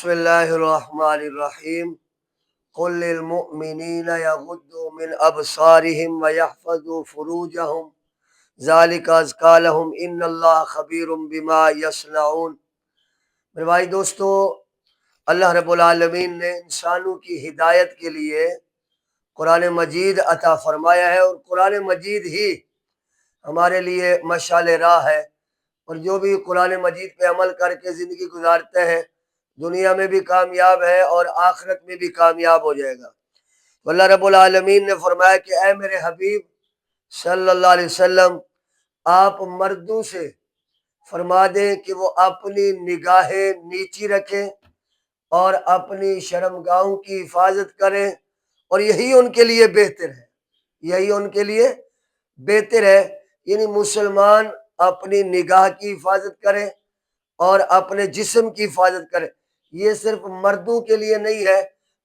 بسم اللہ الرحمن الرحیم قل للمؤمنین یغضوا من ابصارهم ویحفظوا فروجهم ذالک ازکی لہم ان اللہ خبیر بما یصنعون۔ میرے بھائی دوستو، اللہ رب العالمین نے انسانوں کی ہدایت کے لیے قرآن مجید عطا فرمایا ہے، اور قرآن مجید ہی ہمارے لیے مشعل راہ ہے، اور جو بھی قرآن مجید پہ عمل کر کے زندگی گزارتے ہیں دنیا میں بھی کامیاب ہے اور آخرت میں بھی کامیاب ہو جائے گا۔ اللہ رب العالمین نے فرمایا کہ اے میرے حبیب صلی اللہ علیہ وسلم، آپ مردوں سے فرما دیں کہ وہ اپنی نگاہیں نیچی رکھیں اور اپنی شرمگاہوں کی حفاظت کریں، اور یہی ان کے لیے بہتر ہے، یہی ان کے لیے بہتر ہے۔ یعنی مسلمان اپنی نگاہ کی حفاظت کریں اور اپنے جسم کی حفاظت کریں۔ یہ صرف مردوں کے لیے نہیں ہے،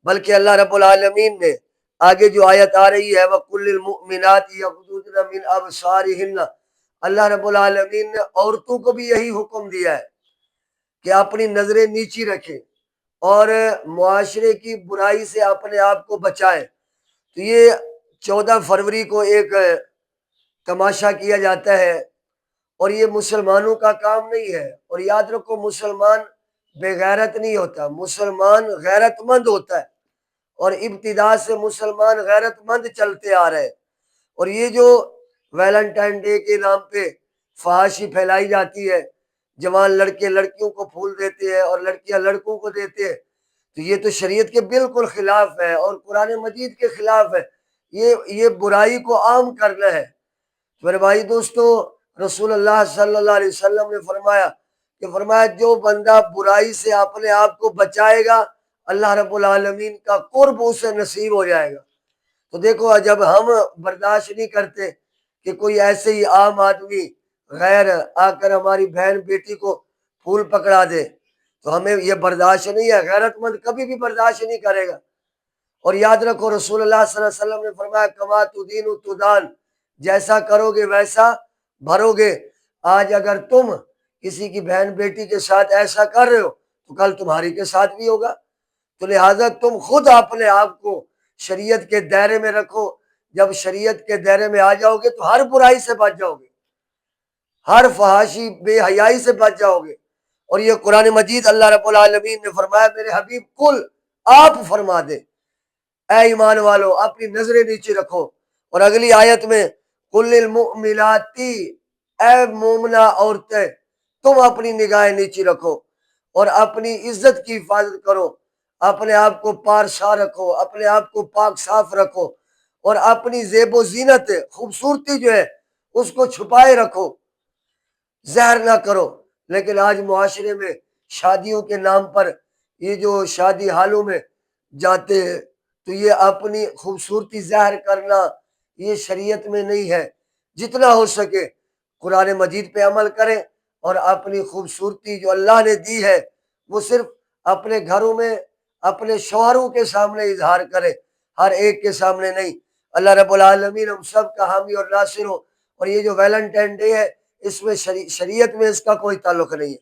بلکہ اللہ رب العالمین نے آگے جو آیت آ رہی ہے وَقُلِ الْمُؤْمِنَاتِ يَغْضُضْنَ مِنْ أَبْصَارِهِنَّ، اللہ رب العالمین نے عورتوں کو بھی یہی حکم دیا ہے کہ اپنی نظریں نیچی رکھیں اور معاشرے کی برائی سے اپنے آپ کو بچائیں۔ تو یہ 14 فروری کو ایک تماشا کیا جاتا ہے، اور یہ مسلمانوں کا کام نہیں ہے۔ اور یاد رکھو، مسلمان بے غیرت نہیں ہوتا، مسلمان غیرت مند ہوتا ہے، اور ابتدا سے مسلمان غیرت مند چلتے آ رہے ہیں۔ اور یہ جو ویلنٹائن ڈے کے نام پہ فحاشی پھیلائی جاتی ہے، جوان لڑکے لڑکیوں کو پھول دیتے ہیں اور لڑکیاں لڑکوں کو دیتے ہیں، تو یہ تو شریعت کے بالکل خلاف ہے اور قرآن مجید کے خلاف ہے۔ یہ برائی کو عام کرنا ہے۔ میرے بھائی دوستو، رسول اللہ صلی اللہ علیہ وسلم نے فرمایا جو بندہ برائی سے اپنے آپ کو بچائے گا، اللہ رب العالمین کا قرب اسے نصیب ہو جائے گا۔ تو دیکھو، جب ہم برداشت نہیں کرتے کہ کوئی ایسے ہی عام آدمی غیر آ کر ہماری بہن بیٹی کو پھول پکڑا دے، تو ہمیں یہ برداشت نہیں ہے۔ غیرت مند کبھی بھی برداشت نہیں کرے گا۔ اور یاد رکھو، رسول اللہ صلی اللہ علیہ وسلم نے فرمایا کما تدین تدان، جیسا کرو گے ویسا بھرو گے۔ آج اگر تم کسی کی بہن بیٹی کے ساتھ ایسا کر رہے ہو تو کل تمہاری کے ساتھ بھی ہوگا۔ تو لہٰذا تم خود اپنے آپ کو شریعت کے دائرے میں رکھو۔ جب شریعت کے دائرے میں آ جاؤ گے تو ہر برائی سے بچ جاؤ گے، ہر فحاشی بے حیائی سے بچ جاؤ گے۔ اور یہ قرآن مجید اللہ رب العالمین نے فرمایا میرے حبیب کل، آپ فرما دے اے ایمان والو اپنی نظریں نیچے رکھو۔ اور اگلی آیت میں قل للمؤمنات، اے مومنہ عورتیں تم اپنی نگاہیں نیچی رکھو اور اپنی عزت کی حفاظت کرو، اپنے آپ کو پارسا رکھو، اپنے آپ کو پاک صاف رکھو، اور اپنی زیب و زینت خوبصورتی جو ہے اس کو چھپائے رکھو، ظاہر نہ کرو۔ لیکن آج معاشرے میں شادیوں کے نام پر یہ جو شادی حالوں میں جاتے ہیں، تو یہ اپنی خوبصورتی ظاہر کرنا یہ شریعت میں نہیں ہے۔ جتنا ہو سکے قرآن مجید پہ عمل کریں اور اپنی خوبصورتی جو اللہ نے دی ہے وہ صرف اپنے گھروں میں اپنے شوہروں کے سامنے اظہار کریں، ہر ایک کے سامنے نہیں۔ اللہ رب العالمین ہم سب کا حامی اور ناصر ہو۔ اور یہ جو ویلنٹائن ڈے ہے، اس میں شریعت میں اس کا کوئی تعلق نہیں ہے،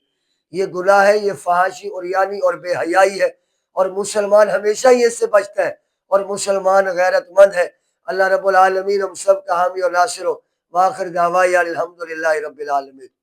یہ گناہ ہے، یہ فحاشی اور یعنی اور بے حیائی ہے، اور مسلمان ہمیشہ ہی اس سے بچتا ہے، اور مسلمان غیرت مند ہے۔ اللہ رب العالمین ہم سب کا حامی اور ناصر ہو۔ وآخر دعوانا الحمدللہ رب العالمین۔